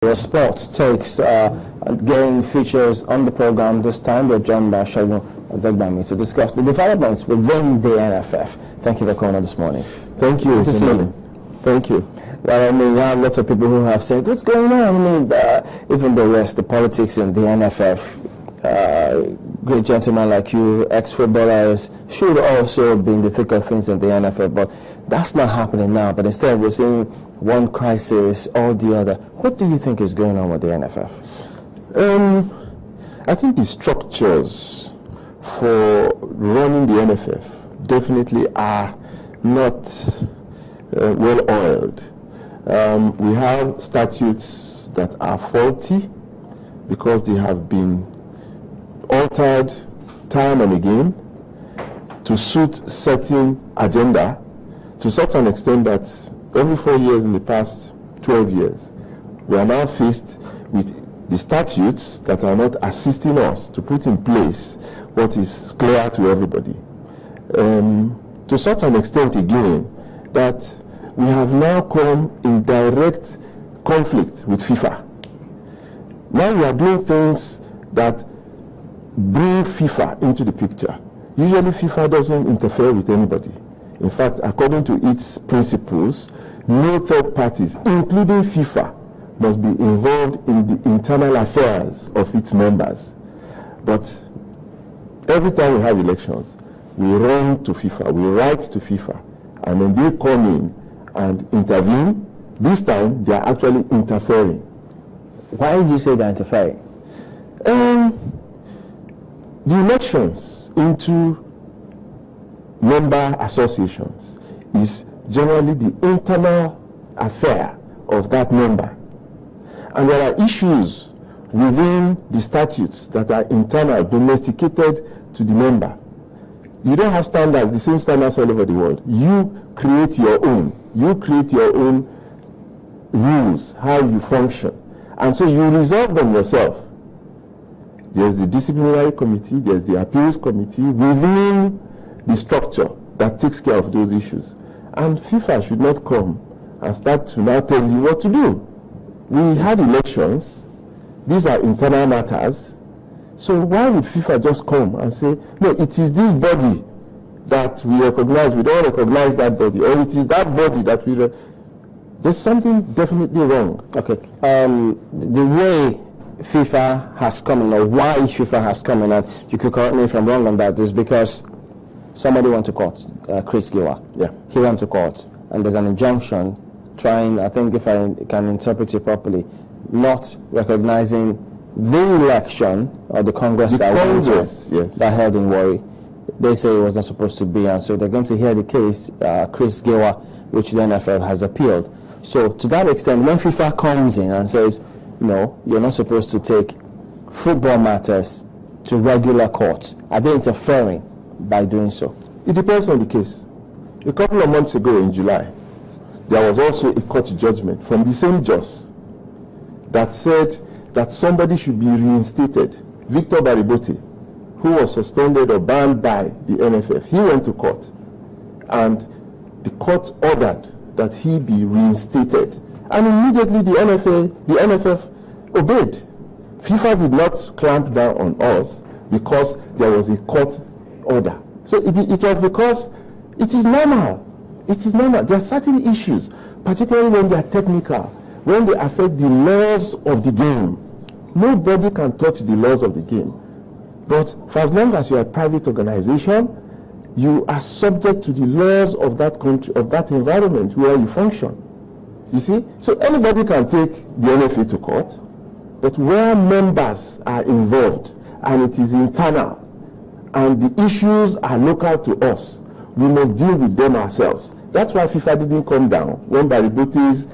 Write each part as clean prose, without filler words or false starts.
Your sports takes getting features on the program. This time we're joined by Segun Odegbami to discuss the developments within the NFF. Thank you for coming on this morning. Thank you. Good to see you. Thank you. Well, I mean, we have lots of people who have said, what's going on? I mean, even the rest, the politics in the NFF, great gentlemen like you, ex-footballers, should also be in the thick of things in the NFF, but that's not happening now. But instead, we're seeing one crisis or the other. What do you think is going on with the NFF? I think the structures for running the NFF definitely are not well-oiled. We have statutes that are faulty because they have been altered time and again to suit certain agenda, to such an extent that every 4 years in the past 12 years, we are now faced with the statutes that are not assisting us to put in place what is clear to everybody. To such an extent again that we have now come in direct conflict with FIFA. Now we are doing things that bring FIFA into the picture. Usually FIFA doesn't interfere with anybody. In fact, according to its principles, no third parties, including FIFA, must be involved in the internal affairs of its members. But every time we have elections, we run to FIFA, we write to FIFA, and when they come in and intervene, this time they are actually interfering. Why did you say they're interfering? The elections into member associations is generally the internal affair of that member. And there are issues within the statutes that are internal, domesticated to the member. You don't have standards, the same standards all over the world. You create your own. You create your own rules, how you function. And so you resolve them yourself. There's the disciplinary committee, there's the appeals committee within the structure that takes care of those issues. And FIFA should not come and start to now tell you what to do. We had elections. These are internal matters. So why would FIFA just come and say, no, it is this body that we recognize, we don't recognize that body, or it is that body that we... There's something definitely wrong. Okay. The way FIFA has come in, or why FIFA has come in, and you could correct me if I'm wrong on that, is because somebody went to court, Chris Giwa. Yeah. He went to court, and there's an injunction trying, I think if I can interpret it properly, not recognizing the election or the Congress that held in Warri. They say it was not supposed to be, and so they're going to hear the case, Chris Giwa, which the NFL has appealed. So to that extent, when FIFA comes in and says, no, you're not supposed to take football matters to regular courts, are they interfering by doing so? It depends on the case. A couple of months ago in July, there was also a court judgment from the same judge that said that somebody should be reinstated. Victor Baribote, who was suspended or banned by the NFF, he went to court, and the court ordered that he be reinstated. And immediately the NFF obeyed. FIFA did not clamp down on us because there was a court order. So it was because it is normal. It is normal. There are certain issues, particularly when they are technical, when they affect the laws of the game. Nobody can touch the laws of the game. But for as long as you are a private organization, you are subject to the laws of that country, of that environment where you function. You see? So anybody can take the NFA to court, but where members are involved and it is internal and the issues are local to us, we must deal with them ourselves. That's why FIFA didn't come down when Baribote's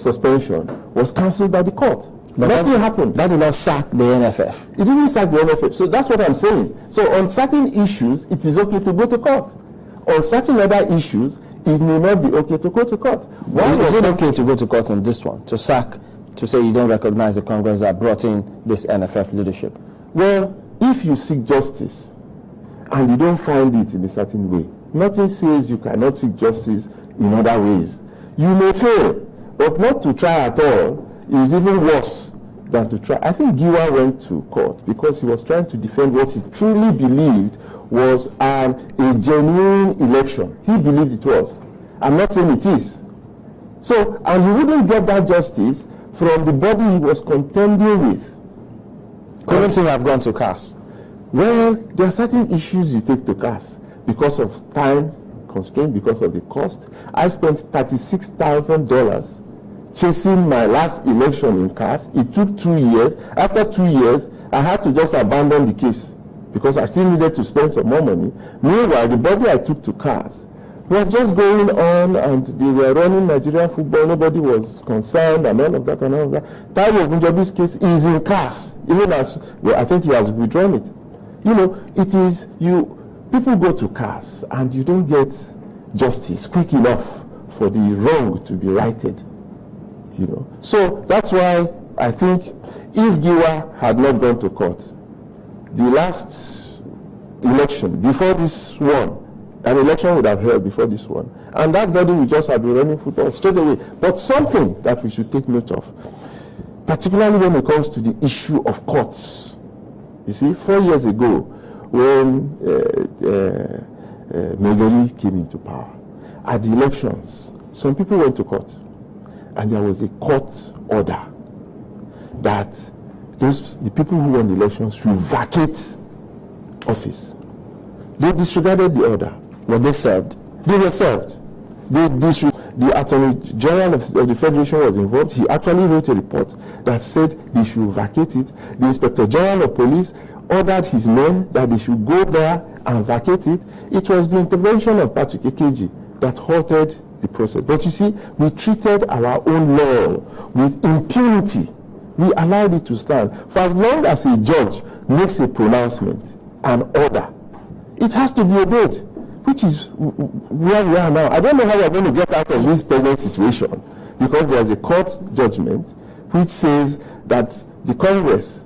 suspension was cancelled by the court. But nothing happened. That did not sack the NFF. It didn't sack the NFF. So that's what I'm saying. So on certain issues, it is okay to go to court. On certain other issues, it may not be okay to go to court. Why is it okay to go to court on this one? To sack, to say you don't recognize the Congress that brought in this NFF leadership? Well, if you seek justice and you don't find it in a certain way, nothing says you cannot seek justice in other ways. You may fail, but not to try at all is even worse than to try. I think Giwa went to court because he was trying to defend what he truly believed was a genuine election. He believed it was. I'm not saying it is. So, and he wouldn't get that justice from the body he was contending with. Couldn't he have gone to CAS? Well, there are certain issues you take to CAS because of time constraint, because of the cost. I spent $36,000 chasing my last election in CAS. It took 2 years. After 2 years, I had to just abandon the case because I still needed to spend some more money. Meanwhile, the body I took to CAS was just going on, and they were running Nigerian football. Nobody was concerned, and all of that and all of that. Taiwo Ogunjobi's case is in CAS, even as, well, I think he has withdrawn it. You know, it is, people go to CAS, and you don't get justice quick enough for the wrong to be righted. You know, so that's why I think if Giwa had not gone to court, the last election before this one, an election would have held before this one, and that body would just have been running football straight away. But something that we should take note of, particularly when it comes to the issue of courts. You see, 4 years ago, when Megoli came into power, at the elections, some people went to court, and there was a court order that the people who won the elections should vacate office. They disregarded the order. Were they served? They were served. The Attorney General of the Federation was involved. He actually wrote a report that said they should vacate it. The Inspector General of Police ordered his men that they should go there and vacate it. It was the intervention of Patrick Ekeji that halted the process. But you see, we treated our own law with impunity. We allowed it to stand. For as long as a judge makes a pronouncement, an order, it has to be obeyed, which is where we are now. I don't know how we are going to get out of this present situation, because there's a court judgment which says that the Congress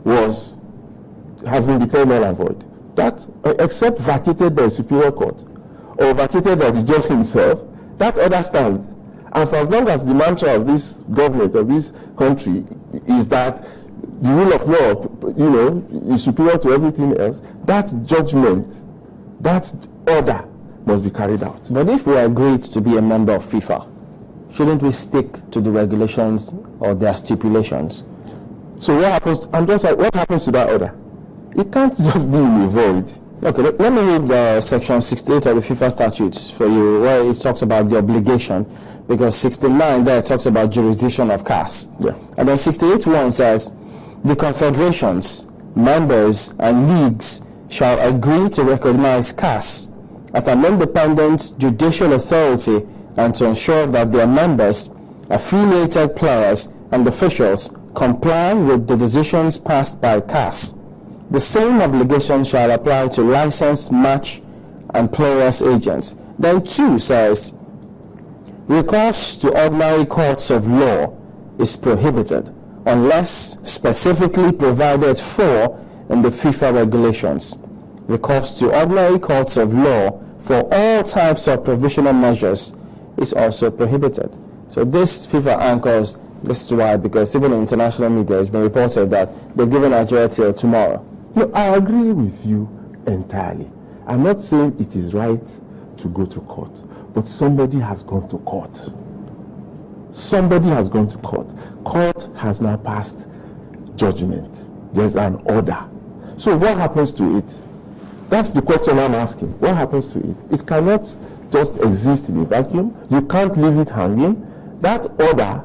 has been declared null and void. That, except vacated by a superior court or vacated by the judge himself, that order stands. And for as long as the mantra of this government, of this country, is that the rule of law, you know, is superior to everything else, that judgment, that order must be carried out. But if we agreed to be a member of FIFA, shouldn't we stick to the regulations or their stipulations? So what happens? What happens to that order? It can't just be in a void. Okay, let me read section 68 of the FIFA statutes for you, where it talks about the obligation, because 69 there talks about jurisdiction of CAS. Yeah. And then 68.1 says, the confederations, members, and leagues shall agree to recognize CAS as an independent judicial authority and to ensure that their members, affiliated players, and officials comply with the decisions passed by CAS. The same obligation shall apply to licensed match and players' agents. Then 2 says, recourse to ordinary courts of law is prohibited unless specifically provided for in the FIFA regulations. Recourse to ordinary courts of law for all types of provisional measures is also prohibited. So this FIFA anchors, this is why, because even in international media it's been reported that they've given Nigeria till tomorrow. No, I agree with you entirely. I'm not saying it is right to go to court, but somebody has gone to court. Somebody has gone to court. Court has now passed judgment. There's an order. So what happens to it? That's the question I'm asking. What happens to it? It cannot just exist in a vacuum. You can't leave it hanging. That order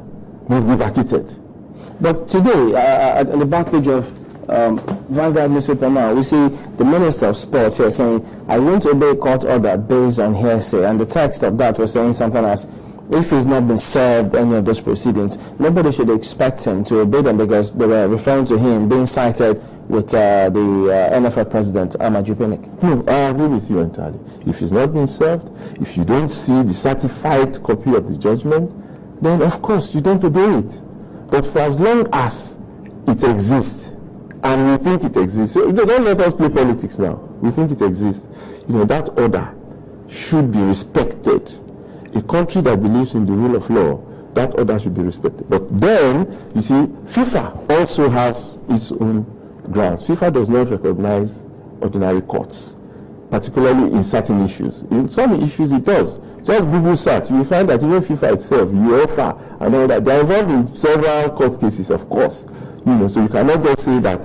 will be vacated. But today, at the back page of Vanguard newspaper now, we see the Minister of Sports here saying, I won't obey court order based on hearsay. And the text of that was saying something as, if he's not been served any of those proceedings, nobody should expect him to obey them, because they were referring to him being cited with the NFF president, Ahmad Jupinik. No, I agree with you entirely. If he's not been served, if you don't see the certified copy of the judgment, then of course you don't obey it. But for as long as it exists, and we think it exists, so don't let us play politics now. We think it exists. You know, that order should be respected. A country that believes in the rule of law that order should be respected. But then, you see, FIFA also has its own grounds. FIFA does not recognize ordinary courts, particularly in certain issues. In some issues it does. Just Google search, you will find that even FIFA itself, UEFA, and all that, they are involved in several court cases, of course. So you cannot just say that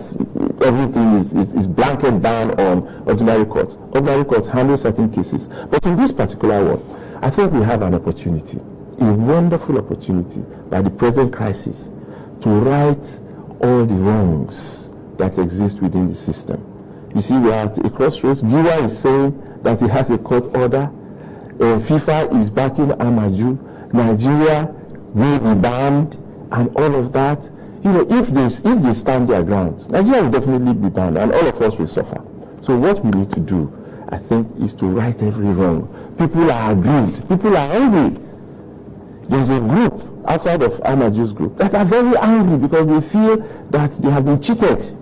everything is blanket down on ordinary courts. Ordinary courts handle certain cases. But in this particular one, I think we have an opportunity, a wonderful opportunity by the present crisis to right all the wrongs that exist within the system. You see, we are at a crossroads. Giwa is saying that he has a court order. FIFA is backing Amaju. Nigeria will be banned and all of that. If they stand their grounds, Nigeria will definitely be banned and all of us will suffer. So what we need to do, I think, is to right every wrong. People are aggrieved. People are angry. There's a group outside of Amaju's group that are very angry because they feel that they have been cheated.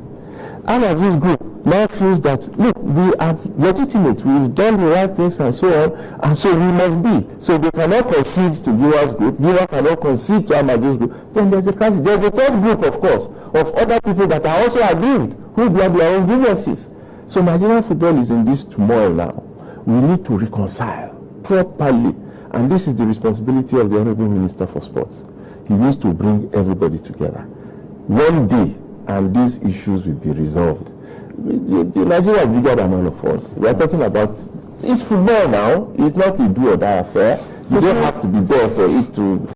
Amaju's group now feels that, look, we are legitimate, we've done the right things and so on, and so we must be. So they cannot concede to Giwa's group, Giwa cannot concede to Amaju's group. Then there's a crisis. There's a third group, of course, of other people that are also aggrieved, who bear their own grievances. So Nigerian football is in this turmoil now. We need to reconcile properly, and this is the responsibility of the Honorable Minister for Sports. He needs to bring everybody together. One day, and these issues will be resolved. Nigeria is bigger than all of us. We are talking about, it's football now. It's not a do or die affair. You don't have to be there for it to